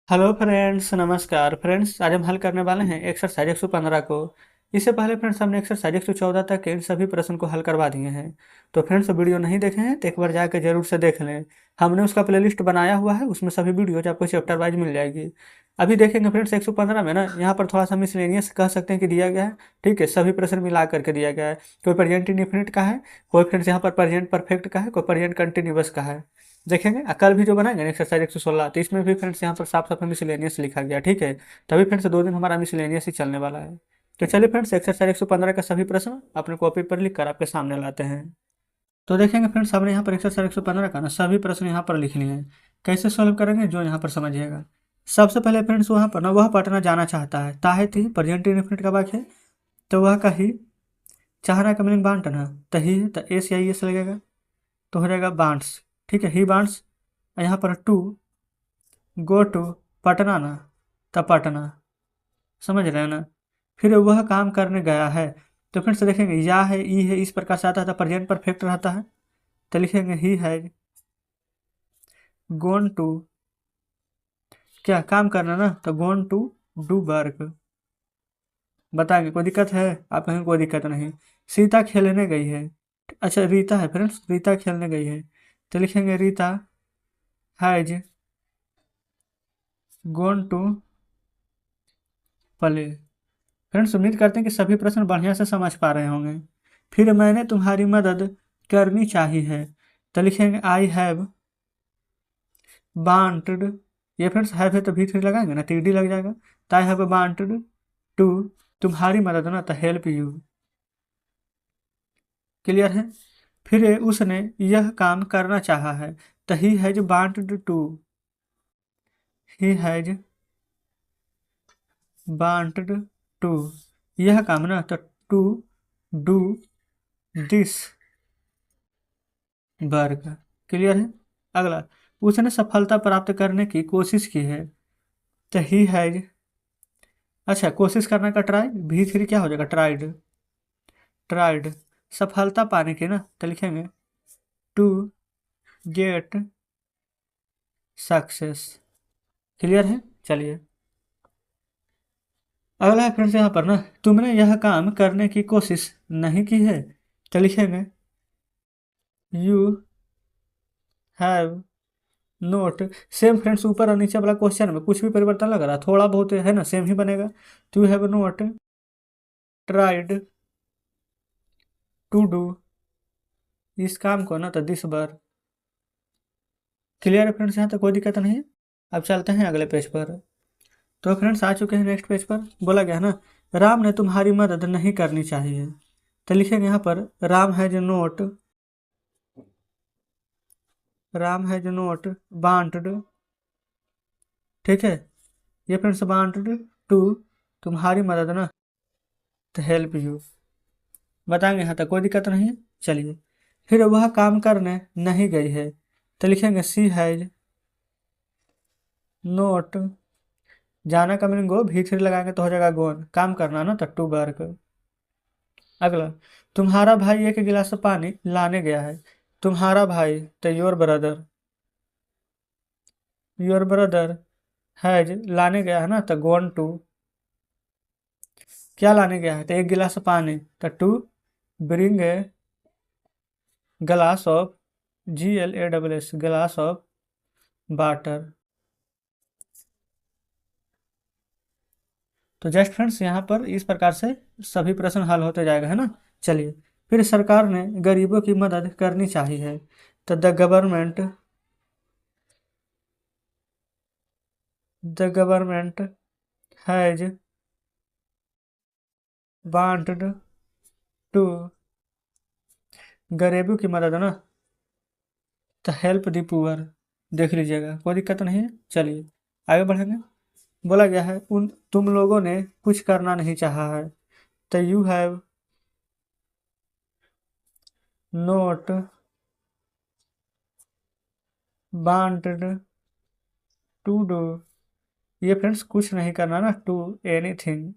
Hello friends, नमस्कार friends. आज हम हल करने वाले हैं एक्सरसाइज 115 को। इससे पहले फ्रेंड्स हमने एक्सरसाइज 114 तक के इन सभी प्रश्न को हल करवा दिए हैं। तो फ्रेंड्स वीडियो नहीं देखे हैं तो एक बार जाकर जरूर से देख लें। हमने उसका प्लेलिस्ट बनाया हुआ है, उसमें सभी वीडियोज आपको चैप्टर वाइज मिल जाएगी। अभी देखेंगे फ्रेंड्स 115 में ना, यहाँ पर थोड़ा सा मिसलेनियस कह सकते हैं कि दिया गया है। ठीक है, सभी प्रश्न मिला करके दिया गया है। कोई प्रेजेंट इंडेफिनिट का है, कोई फ्रेंड्स यहाँ पर प्रेजेंट परफेक्ट का है, कोई प्रेजेंट कंटिन्यूअस का है। देखेंगे कल भी जो बनाएंगे ना एक्सरसाइज 116, तो इसमें भी फ्रेंड्स यहाँ पर साफ साफ मिसलेनियस लिखा गया। ठीक है, तभी फ्रेंड्स 2 दिन हमारा मिसलेनियस ही चलने वाला है। तो चलिए फ्रेंड्स एक्सरसाइज 115 का सभी प्रश्न अपने कॉपी पर लिख कर आपके सामने लाते हैं। तो देखेंगे फ्रेंड्स हमने यहाँ पर एक्सरसाइज 115 का ना सभी प्रश्न यहाँ पर लिख लिए हैं। कैसे सॉल्व करेंगे जो यहाँ पर समझिएगा। सबसे पहले फ्रेंड्स वहाँ पर ना वह पटना जाना चाहता है, ताहे थी प्रेजेंट इंडेफिनिट का वाक्य है। तो वह कही चाहना का मीनिंग बांटना, तही है तो एस या एस लगेगा, तो हो जाएगा बांट्स। ठीक है, ही बांट्स। यहाँ पर टू गो टू पटना ना, तब पटना, समझ रहे हैं ना। फिर वह काम करने गया है, तो फिर से देखेंगे या है ई है, इस प्रकार से आता है तो प्रेजेंट परफेक्ट रहता है। तो लिखेंगे ही हैज गोन टू, क्या काम करना ना, तो गोन टू डू वर्क। बताएंगे कोई दिक्कत है, आप कहेंगे कोई दिक्कत नहीं। सीता खेलने गई है, अच्छा रीता है फ्रेंड्स, रीता खेलने गई है, तो लिखेंगे Rita has gone to play. Friends उम्मीद करते हैं कि सभी प्रश्न बढ़िया से समझ पा रहे होंगे। फिर मैंने तुम्हारी मदद करनी चाहिए है, तो लिखेंगे आई हैव वांटेड। ये फ्रेंड्स हैव है तो भी थ्री लगाएंगे ना, टी डी लग जाएगा। तो आई हैव वांटेड टू, तुम्हारी मदद ना, तो हेल्प यू। क्लियर है। फिर उसने यह काम करना चाहा है, तो he has wanted to, he has wanted to, यह काम ना, तो to do this work. Clear है। अगला, उसने सफलता प्राप्त करने की कोशिश की है, तो ही हैज, अच्छा कोशिश करने का ट्राई, भी थ्री क्या हो जाएगा ट्राइड, ट्राइड। सफलता पाने की ना, तो लिखेंगे टू गेट सक्सेस। क्लियर है। चलिए अगला है फ्रेंड्स यहाँ पर ना, तुमने यह काम करने की कोशिश नहीं की है, तो लिखेंगे you have note. Same friends ऊपर और नीचे वाला क्वेश्चन में कुछ भी परिवर्तन लग रहा है, थोड़ा बहुत है ना, सेम ही बनेगा। To have not tried to do इस काम को ना, तो दिस बार। क्लियर है फ्रेंड्स, यहाँ तक कोई दिक्कत नहीं है। अब चलते हैं अगले पेज पर। तो फ्रेंड्स आ चुके हैं नेक्स्ट पेज पर। बोला गया ना, राम ने तुम्हारी मदद नहीं करनी चाहिए, तो लिखेंगे यहाँ पर Ram has note, Ram has note wanted. ठीक है, ये फ्रेंड्स वांटेड टू, तुम्हारी मदद ना, तो हेल्प यू। बताएंगे यहाँ तक कोई दिक्कत नहीं है। चलिए फिर वह काम करने नहीं गई है, तो लिखेंगे सी हैज नोट, जाना का मीनिंग गो, भी थ्री लगाएंगे तो हो जाएगा गोन, काम करना ना, तो टू वर्क। अगला, तुम्हारा भाई एक गिलास पानी लाने गया है, तुम्हारा भाई तो your brother, your brother has लाने गया है ना, तो गोन टू, क्या लाने गया है, तो एक गिलास पानी, तो to bring a glass of, GLASS glass of water. तो जस्ट फ्रेंड्स यहाँ पर इस प्रकार से सभी प्रश्न हल होते जाएगा, है ना। चलिए फिर सरकार ने गरीबों की मदद करनी चाहिए, तो the government has wanted to, गरीबों की मदद ना, तो हेल्प द पुअर। देख लीजिएगा कोई दिक्कत नहीं है। चलिए आगे बढ़ेंगे। बोला गया है उन तुम लोगों ने कुछ करना नहीं चाहा है, तो you have not wanted to do, ये फ्रेंड्स कुछ नहीं करना ना, टू एनीथिंग,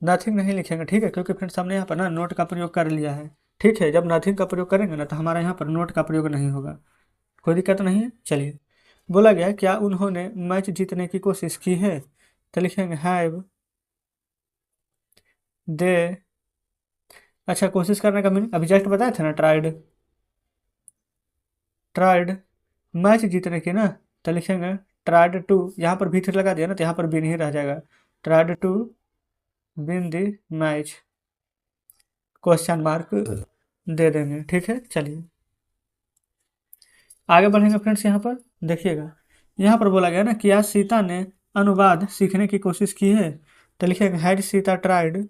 नथिंग नहीं लिखेंगे। ठीक है, क्योंकि फ्रेंड्स हमने यहाँ पर ना नोट का प्रयोग कर लिया है। ठीक है, जब नथिंग का प्रयोग करेंगे ना, तो हमारा यहाँ पर नोट का प्रयोग नहीं होगा। कोई दिक्कत नहीं है। चलिए बोला गया क्या उन्होंने मैच जीतने की कोशिश की है, तो लिखेंगे हैव दे। अच्छा, कोशिश करने का मीनिंग अभी जस्ट बताया था ना, ट्राइड। ट्राइड मैच जीतने की ना, तो लिखेंगे ट्राइड टू, यहाँ पर भी थ्री लगा दिया ना तो यहाँ पर भी नहीं रह जाएगा, tried to win the match, question mark दे देंगे। ठीक है, चलिए आगे बढ़ेंगे फ्रेंड्स। यहाँ पर देखिएगा, यहाँ पर बोला गया ना क्या सीता ने अनुवाद सीखने की कोशिश की है, तो लिखेंगे has Sita tried,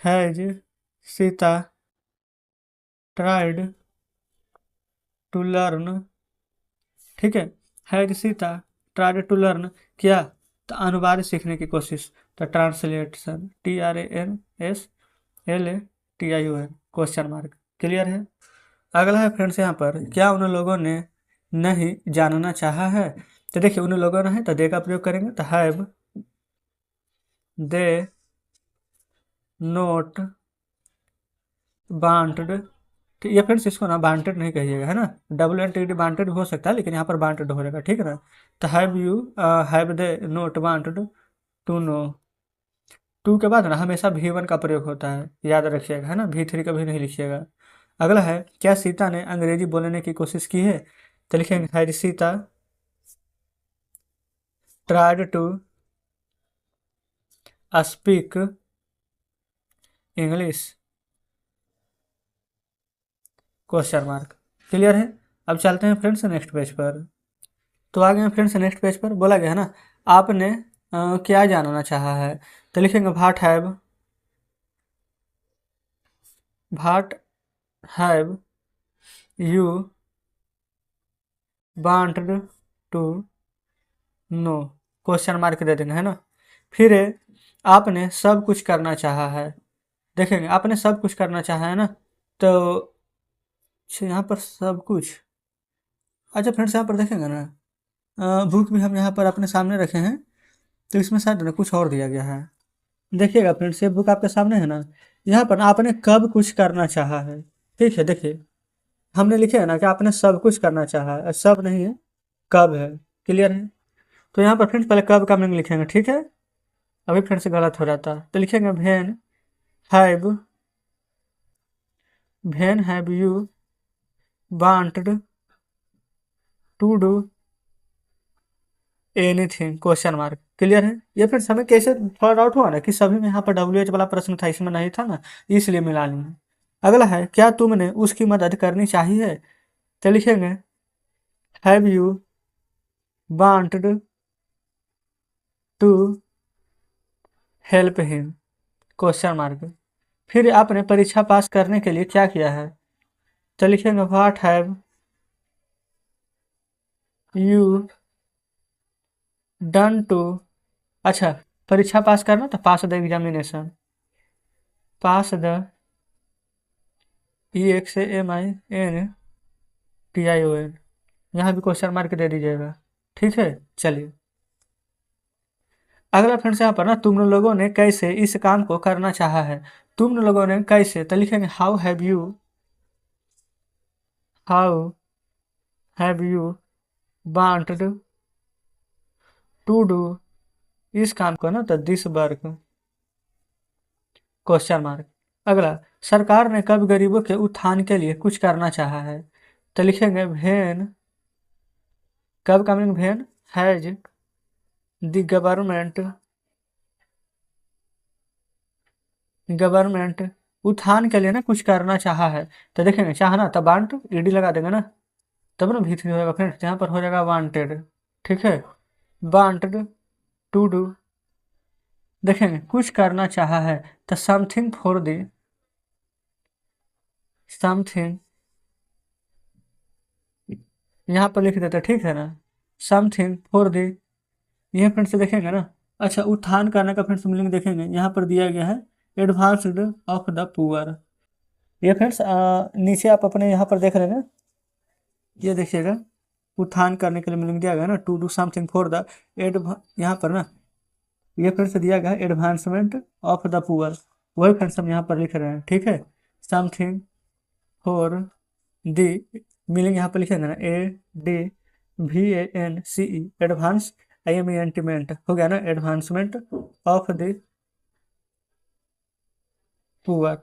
has Sita tried to learn. ठीक है, has Sita tried to learn क्या, तो अनुवाद सीखने की कोशिश, तो translation TRANSLATION, question mark. Clear है। अगला है फ्रेंड्स यहाँ पर क्या उन लोगों ने नहीं जानना चाहा है, तो देखिए उन लोगों ने है तो दे का प्रयोग करेंगे, तो हैव दे नोट वांटेड। तो ये फ्रेंड्स इसको ना वांटेड नहीं कहिएगा, है ना, WNTED वांटेड हो सकता है लेकिन यहाँ पर वांटेड हो जाएगा। ठीक है ना, तो have they not wanted to know. To के बाद ना हमेशा V1 का प्रयोग होता है, याद रखिएगा, है ना, V3 कभी नहीं लिखिएगा। अगला है क्या सीता ने अंग्रेजी बोलने की कोशिश की है, तो लिखेंगे had Sita tried to speak English, question mark. Clear है। अब चलते हैं फ्रेंड्स नेक्स्ट पेज पर। तो आ गए हैं फ्रेंड्स नेक्स्ट पेज पर। बोला गया है ना आपने क्या जानना चाहा है, तो लिखेंगे what have you wanted to know, question mark दे देंगे, है ना। फिर आपने सब कुछ करना चाहा है, देखेंगे आपने सब कुछ करना चाहा है ना, तो यहाँ पर सब कुछ। अच्छा फ्रेंड्स, यहाँ पर देखेंगे ना बुक भी हम यहाँ पर अपने सामने रखे हैं, तो इसमें शायद ना कुछ और दिया गया है। देखिएगा फ्रेंड्स, ये बुक आपके सामने है ना, यहाँ पर ना आपने कब कुछ करना चाहा है। ठीक है, देखिए हमने लिखे है ना कि आपने सब कुछ करना चाहा है, सब नहीं है, कब है। क्लियर है। तो यहाँ पर फ्रेंड्स पहले कब का मीनिंग लिखेंगे। ठीक है, अभी फ्रेंड्स गलत हो जाता है, तो लिखेंगे have when have you wanted to do anything, question mark. Clear है। ये फ्रेंड्स हमें कैसे थोड़ा डाउट हुआ ना कि सभी में यहाँ पर WH वाला प्रश्न था, इसमें नहीं था ना, इसलिए मिला लिए। अगला है क्या तुमने उसकी मदद करनी चाहिए, तो लिखेंगे have you wanted to help him, question mark. फिर आपने परीक्षा पास करने के लिए क्या किया है, तो लिखेंगे what have you done to. अच्छा, परीक्षा पास करना तो pass the examination, pass the EXAMINTION, यहाँ भी क्वेश्चन मार्क दे दीजिएगा। ठीक है, चलिए अगला फ्रेंड्स यहाँ पर ना तुम लोगों ने कैसे इस काम को करना चाहा है, तुम लोगों ने कैसे, तो लिखेंगे how have you wanted to do, इस काम को ना तो दिस वर्क, क्वेश्चन मार्क। अगला, सरकार ने कब गरीबों के उत्थान के लिए कुछ करना चाहा है, तो लिखेंगे वेन, कब का meaning when has the government उत्थान के लिए ना कुछ करना चाहा है, तो देखेंगे चाहना तो वांट ईडी लगा देंगे ना, तब ना V3 होगा फ्रेंड्स, यहाँ पर हो जाएगा वांटेड। ठीक है, वांटेड टू डू, देखेंगे कुछ करना चाहा है तो समथिंग यहाँ पर लिख देते, ठीक है ना, समथिंग फॉर दी, ये फ्रेंड्स देखेंगे ना। अच्छा, उत्थान करने का फ्रेंड्स मीनिंग देखेंगे, यहाँ पर दिया गया है एडवांस्ड ऑफ द पुअर। ये फ्रेंड्स नीचे आप अपने यहाँ पर देख रहे हैं ना, ये देखिएगा उत्थान करने के लिए मीनिंग दिया गया ना, to do something for the यहाँ पर ना ये फ्रेंड्स दिया गया एडवांसमेंट ऑफ द पुअर, वही फ्रेंड्स हम यहाँ पर लिख रहे हैं। ठीक है, समथिंग फॉर दी, मीनिंग यहाँ पर लिखेंगे ना VANCE एडवांस, IMENTमेंट हो गया ना, एडवांसमेंट ऑफ द पुअर।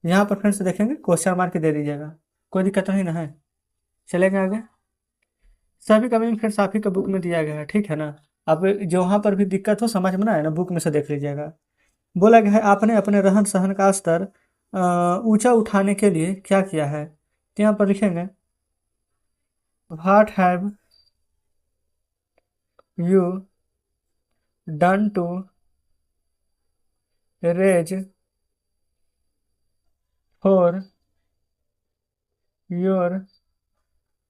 यहाँ पर फ्रेंड्स देखेंगे क्वेश्चन मार्क दे दीजिएगा, कोई दिक्कत नहीं ना है। चलेगा आगे। सभी का मीनिंग फ्रेंड्स आप ही का बुक में दिया गया है, ठीक है ना। अब जो वहाँ पर भी दिक्कत हो समझ में ना है ना, बुक में से देख लीजिएगा। बोला गया है आपने अपने रहन सहन का स्तर ऊंचा उठाने के लिए क्या किया है, तो यहाँ पर लिखेंगे what have you done to raise for your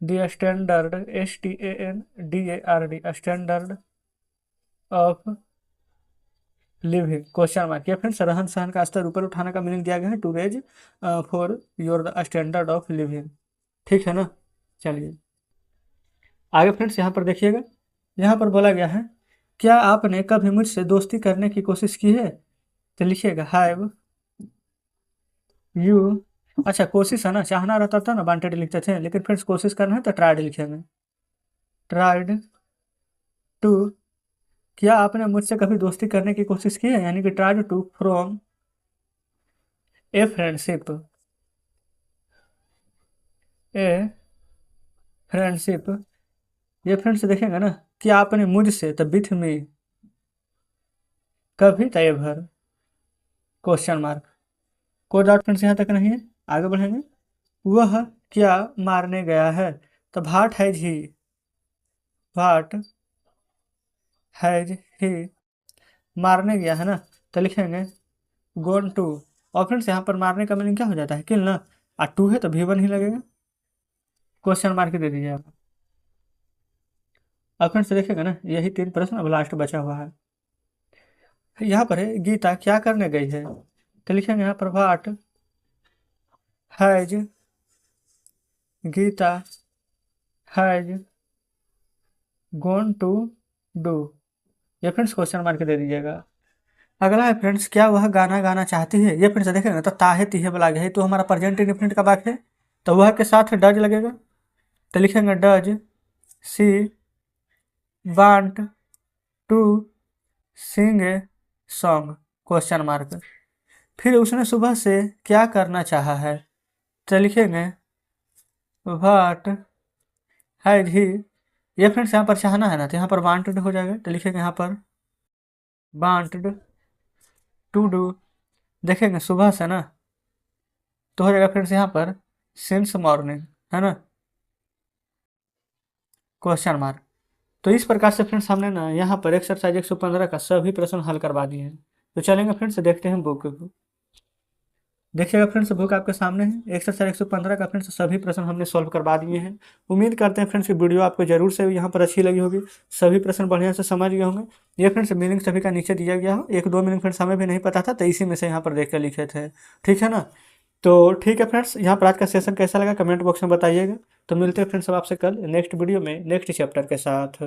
the standard, STANDARD standard of living question mark. ये फ्रेंड्स रहन सहन का स्तर ऊपर उठाने का मीनिंग दिया गया है, to raise for your the standard of living, ठीक है ना। चलिए आगे फ्रेंड्स यहाँ पर देखिएगा। यहाँ पर बोला गया है क्या आपने कभी मुझसे दोस्ती करने की कोशिश की है, तो लिखिएगा हैव यू, अच्छा कोशिश है ना, चाहना रहता था ना वांटेड लिखते थे, लेकिन फ्रेंड्स कोशिश करना है तो ट्राइड लिखेंगे, ट्राइड टू, क्या आपने मुझसे कभी दोस्ती करने की कोशिश की है, यानी कि tried to from a friendship, a friendship. ये फ्रेंड्स देखेंगे ना, क्या आपने मुझसे तो विथ मी, कभी तो एवर क्वेश्चन मार्क, कोई डाउट फ्रेंड्स यहाँ तक नहीं है। आगे बढ़ेंगे। वह क्या मारने गया है, तो भाट has he, Bhat has he मारने गया है ना, तो लिखेंगे गोन टू। और फ्रेंड्स यहाँ पर मारने का मीनिंग क्या हो जाता है, किल ना, और टू है तो V1 ही लगेगा, क्वेश्चन मार्क दे दीजिए आप। अब फ्रेंड्स देखिएगा ना, यही 3 प्रश्न अब लास्ट बचा हुआ है। यहाँ पर है गीता क्या करने गई है, तो लिखेंगे यहाँ पर what has Gita has gone to do, ये फ्रेंड्स क्वेश्चन मार्क दे दीजिएगा। अगला है फ्रेंड्स क्या वह गाना गाना चाहती है, ये फ्रेंड्स देखेंगे ना, तो ताहे तीहे बोला गया है, तो हमारा प्रेजेंट इंडेफिनिट का वाक्य है, तो वह के साथ डज लगेगा, तो लिखेंगे does she want to sing a song question mark. फिर उसने सुबह से क्या करना चाहा है, तो लिखेंगे व्हाट हैज ही, ये फ्रेंड्स यहाँ पर चाहना है ना, तो यहाँ पर वांटेड हो जाएगा, तो लिखेंगे यहाँ पर वांटेड टू डू, देखेंगे सुबह से ना, तो हो जाएगा फ्रेंड्स यहाँ पर सिंस मॉर्निंग, है ना क्वेश्चन मार्क। तो इस प्रकार से फ्रेंड्स हमने ना यहाँ पर एक्सरसाइज 115 का सभी प्रश्न हल करवा दिए हैं। तो चलेंगे फ्रेंड्स देखते हैं बुक को। देखिएगा फ्रेंड्स बुक आपके सामने है, एक्सरसाइज 115 का फ्रेंड्स सभी प्रश्न हमने सॉल्व करवा दिए हैं। उम्मीद करते हैं फ्रेंड्स की वीडियो आपको जरूर से यहाँ पर अच्छी लगी होगी, सभी प्रश्न बढ़िया से समझ गए होंगे। ये फ्रेंड्स मीनिंग सभी का नीचे दिया गया हो, 1-2 मीनिंग फ्रेंड्स हमें भी नहीं पता था, तो इसी में से यहाँ पर देख कर लिखे थे, ठीक है ना। तो ठीक है फ्रेंड्स, यहाँ पर आज का सेशन कैसा लगा कमेंट बॉक्स में बताइएगा। तो मिलते हैं फ्रेंड्स अब आपसे कल नेक्स्ट वीडियो में नेक्स्ट चैप्टर के साथ।